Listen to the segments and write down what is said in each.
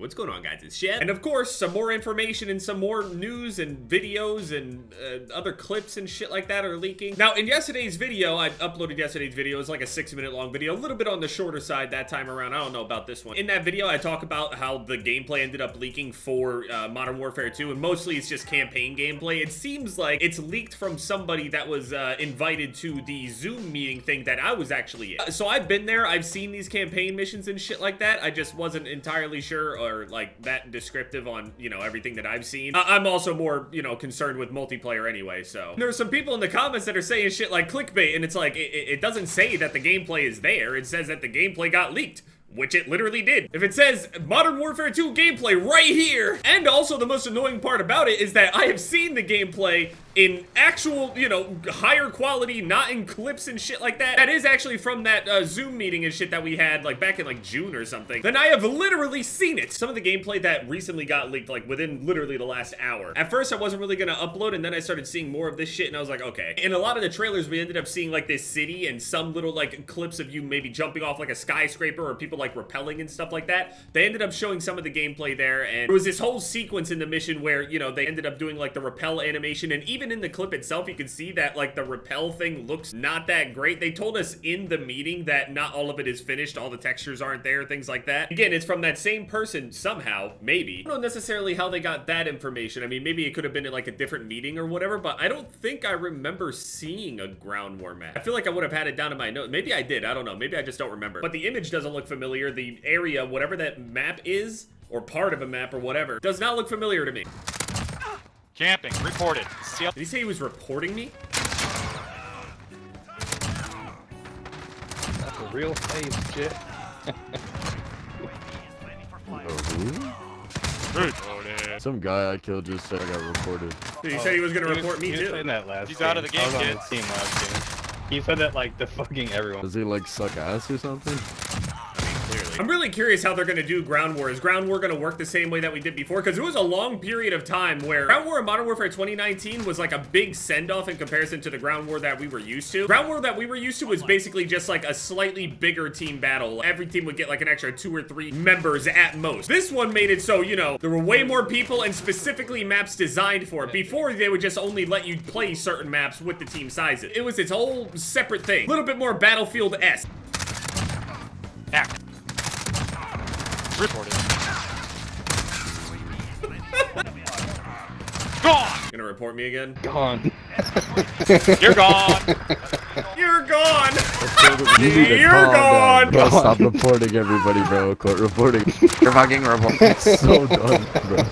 What's going on, guys? It's Shed. And of course, some more information and some more news and videos and other clips and shit like that are leaking. Now, in yesterday's video, I uploaded yesterday's video. It's like a 6-minute long video, a little bit on the shorter side that time around. I don't know about this one. In that video, I talk about how the gameplay ended up leaking for Modern Warfare 2, and mostly it's just campaign gameplay. It seems like it's leaked from somebody that was invited to the Zoom meeting thing that I was actually in. So I've been there. I've seen these campaign missions and shit like that. I just wasn't entirely sure or like that descriptive on, you know, everything that I've seen. I'm also more, you know, concerned with multiplayer anyway, so. There's some people in the comments that are saying shit like clickbait, and it's like, it doesn't say that the gameplay is there. It says that the gameplay got leaked, which it literally did. If it says Modern Warfare 2 gameplay right here, and also the most annoying part about it is that I have seen the gameplay in actual, you know, higher quality, not in clips and shit like that. That is actually from that Zoom meeting and shit that we had like back in like June or something. Then I have literally seen it. Some of the gameplay that recently got leaked like within literally the last hour. At first I wasn't really gonna upload, and then I started seeing more of this shit and I was like, okay. In a lot of the trailers we ended up seeing like this city and some little like clips of you maybe jumping off like a skyscraper or people like rappelling and stuff like that. They ended up showing some of the gameplay there, and there was this whole sequence in the mission where, you know, they ended up doing like the rappel animation, and even in the clip itself you can see that like the rappel thing looks not that great. They told us in the meeting that not all of it is finished, all the textures aren't there, things like that. Again, it's from that same person somehow, maybe. I don't know necessarily how they got that information. I mean, maybe it could have been at like a different meeting or whatever, but I don't think I remember seeing a ground war map. I feel like I would have had it down in my notes. Maybe I did, I don't know. Maybe I just don't remember. But the image doesn't look familiar. The area, whatever that map is, or part of a map or whatever, does not look familiar to me. Camping, reported. Did he say he was reporting me? That's a real face, shit. Some guy I killed just said I got reported. Dude, he said he was gonna report me he was too. saying that last He's game. out of the game, I was on kid. his team last game. He said that like the fucking everyone. Does he like suck ass or something? I'm really curious how they're gonna do Ground War. Is Ground War gonna work the same way that we did before? Because it was a long period of time where Ground War in Modern Warfare 2019 was like a big send-off in comparison to the Ground War that we were used to. Ground War that we were used to was basically just like a slightly bigger team battle. Every team would get like an extra 2 or 3 members at most. This one made it so, you know, there were way more people and specifically maps designed for it. Before, they would just only let you play certain maps with the team sizes. It was its whole separate thing. A little bit more Battlefield-esque. Act. Reported. Gone! Gonna report me again? Gone. You're gone! You're gone! You need to You're calm gone! down. Bro, stop reporting everybody, bro. Quit reporting. You're fucking reporting. I'm so done, bro.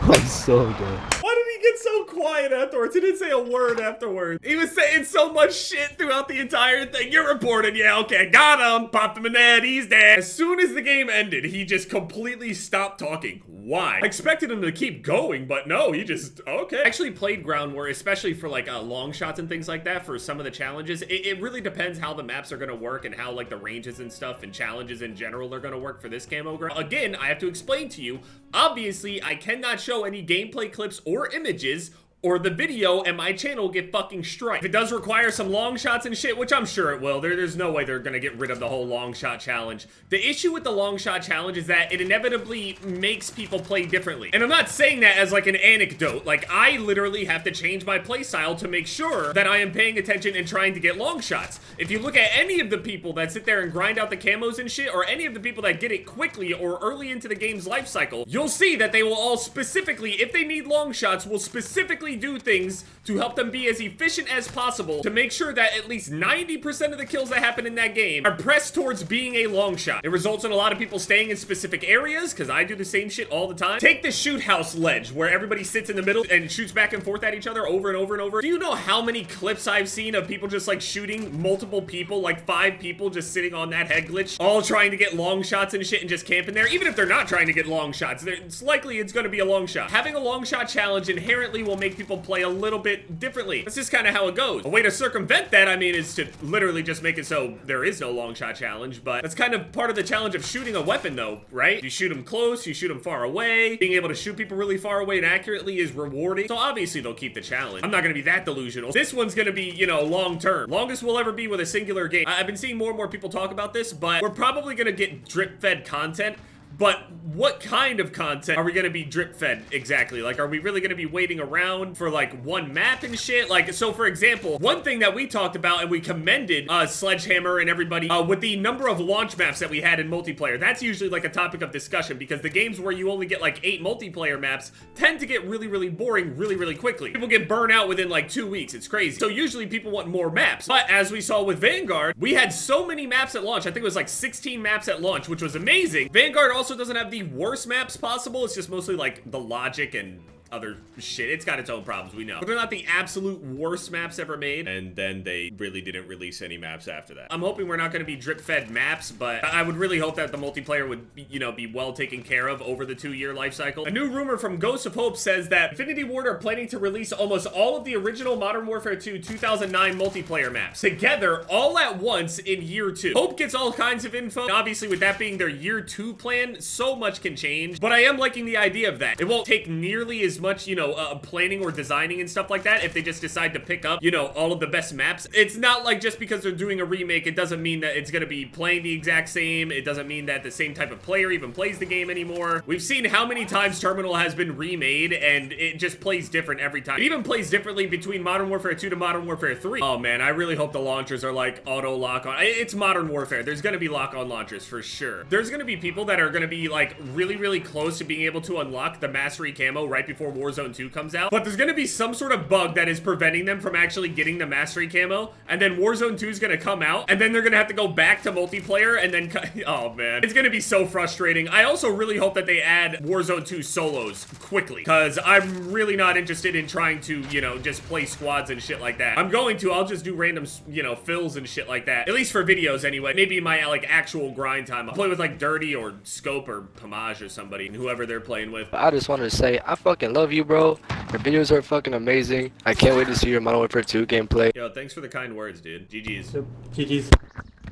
I'm so done. Why did he get so quiet afterwards? He didn't say a word afterwards. He was saying so much shit throughout the entire thing. You're reporting, yeah, okay, got him. Popped him in the head, he's dead. As soon as the game ended, he just completely stopped talking. Why? I expected him to keep going, but no, he just, okay. I actually played Ground War, especially for like long shots and things like that for some of the challenges. It really depends how the maps are gonna work and how like the ranges and stuff and challenges in general are gonna work for this camo ground. Again, I have to explain to you, obviously I cannot show any gameplay clips or images, or the video and my channel will get fucking striked. If it does require some long shots and shit, which I'm sure it will, there's no way they're gonna get rid of the whole long shot challenge. The issue with the long shot challenge is that it inevitably makes people play differently. And I'm not saying that as like an anecdote. Like, I literally have to change my playstyle to make sure that I am paying attention and trying to get long shots. If you look at any of the people that sit there and grind out the camos and shit, or any of the people that get it quickly or early into the game's life cycle, you'll see that they will all specifically, if they need long shots, will specifically do things to help them be as efficient as possible to make sure that at least 90% of the kills that happen in that game are pressed towards being a long shot. It results in a lot of people staying in specific areas, because I do the same shit all the time. Take the shoot house ledge, where everybody sits in the middle and shoots back and forth at each other over and over and over. Do you know how many clips I've seen of people just like shooting multiple people, like 5 people just sitting on that head glitch, all trying to get long shots and shit and just camping there? Even if they're not trying to get long shots, it's likely it's going to be a long shot. Having a long shot challenge inherently will make people play a little bit differently. That's just kind of how it goes. A way to circumvent that, I mean, is to literally just make it so there is no long shot challenge, but that's kind of part of the challenge of shooting a weapon though, right? You shoot them close, you shoot them far away. Being able to shoot people really far away and accurately is rewarding. So obviously they'll keep the challenge. I'm not gonna be that delusional. This one's gonna be, you know, long term. Longest we'll ever be with a singular game. I've been seeing more and more people talk about this, but we're probably gonna get drip fed content but what kind of content are we gonna be drip fed exactly? Like, are we really gonna be waiting around for like one map and shit? Like, so for example, one thing that we talked about and we commended Sledgehammer and everybody with the number of launch maps that we had in multiplayer. That's usually like a topic of discussion because the games where you only get like 8 multiplayer maps tend to get really, really boring really quickly. People get burnt out within like 2 weeks. It's crazy. So usually people want more maps. But as we saw with Vanguard, we had so many maps at launch. I think it was like 16 maps at launch, which was amazing. Vanguard also doesn't have the worst maps possible. It's just mostly like the logic and other shit. It's got its own problems, we know. But they're not the absolute worst maps ever made. And then they really didn't release any maps after that. I'm hoping we're not going to be drip-fed maps, but I would really hope that the multiplayer would, you know, be well taken care of over the 2-year life cycle. A new rumor from Ghost of Hope says that Infinity Ward are planning to release almost all of the original Modern Warfare 2 2009 multiplayer maps together all at once in year 2. Hope gets all kinds of info. Obviously, with that being their year 2 plan, so much can change, but I am liking the idea of that. It won't take nearly as much, you know, planning or designing and stuff like that if they just decide to pick up, you know, all of the best maps. It's not like just because they're doing a remake, it doesn't mean that it's gonna be playing the exact same. It doesn't mean that the same type of player even plays the game anymore. We've seen how many times Terminal has been remade and it just plays different every time. It even plays differently between Modern Warfare 2 to Modern Warfare 3. Oh man, I really hope the launchers are like auto lock on. It's Modern Warfare. There's gonna be lock on launchers for sure. There's gonna be people that are gonna be like really close to being able to unlock the Mastery camo right before Warzone 2 comes out, but there's gonna be some sort of bug that is preventing them from actually getting the Mastery camo, and then Warzone 2 is gonna come out, and then they're gonna have to go back to multiplayer, and then oh man, it's gonna be so frustrating. I also really hope that they add Warzone 2 solos quickly, because I'm really not interested in trying to, you know, just play squads and shit like that. I'll just do random, you know, fills and shit like that, at least for videos anyway. Maybe in my like actual grind time, I'll play with like Dirty or Scope or Pomage or somebody, whoever they're playing with. I just wanted to say, I fucking love you, bro. Your videos are fucking amazing. I can't wait to see your Modern Warfare 2 gameplay. Yo, thanks for the kind words, dude. GG's. GG's.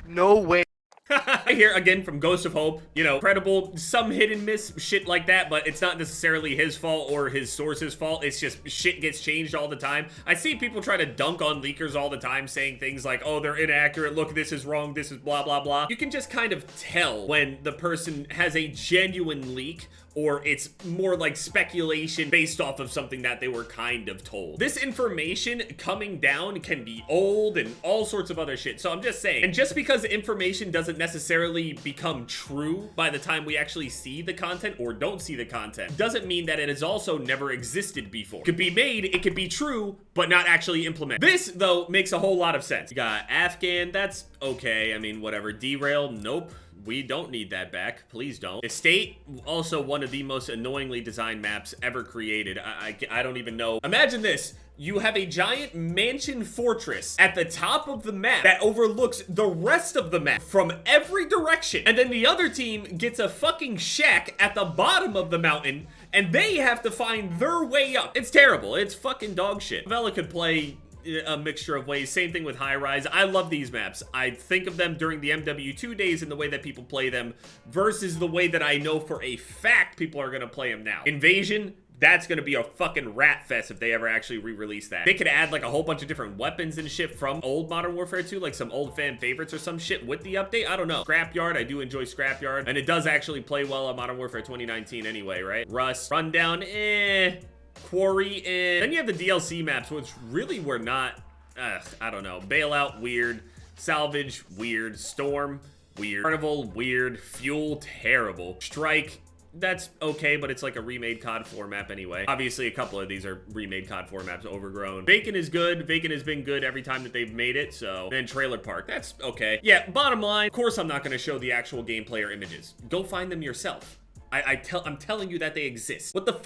No way. I hear again from Ghost of Hope, you know, credible, some hit and miss shit like that, but it's not necessarily his fault or his source's fault. It's just shit gets changed all the time. I see people try to dunk on leakers all the time, saying things like, oh, they're inaccurate, look, this is wrong, this is blah, blah, blah. You can just kind of tell when the person has a genuine leak or it's more like speculation based off of something that they were kind of told. This information coming down can be old and all sorts of other shit. So I'm just saying, and just because information doesn't necessarily become true by the time we actually see the content or don't see the content, doesn't mean that it has also never existed before. It could be made, it could be true, but not actually implemented. This, though, makes a whole lot of sense. You got Afghan, that's okay. I mean, whatever. Derail, nope. We don't need that back. Please don't. Estate, also one of the most annoyingly designed maps ever created. I don't even know. Imagine this. You have a giant mansion fortress at the top of the map that overlooks the rest of the map from every direction. And then the other team gets a fucking shack at the bottom of the mountain and they have to find their way up. It's terrible. It's fucking dog shit. Vela could play a mixture of ways. Same thing with High Rise. I love these maps. I think of them during the MW2 days and the way that people play them versus the way that I know for a fact people are gonna play them now. Invasion, that's gonna be a fucking rat fest if they ever actually re-release that. They could add like a whole bunch of different weapons and shit from old Modern Warfare 2, like some old fan favorites or some shit with the update. I don't know. Scrapyard, I do enjoy Scrapyard, and it does actually play well on Modern Warfare 2019 anyway, right? Rust, Rundown, Quarry, then you have the DLC maps, which really were not, I don't know. Bailout, weird. Salvage, weird. Storm, weird. Carnival, weird. Fuel, terrible. Strike, that's okay, but it's like a remade COD 4 map anyway. Obviously, a couple of these are remade COD 4 maps, overgrown. Vacant is good. Vacant has been good every time that they've made it, so. Then Trailer Park, that's okay. Yeah, bottom line, of course I'm not gonna show the actual gameplay or images. Go find them yourself. I'm telling you that they exist. What the fuck?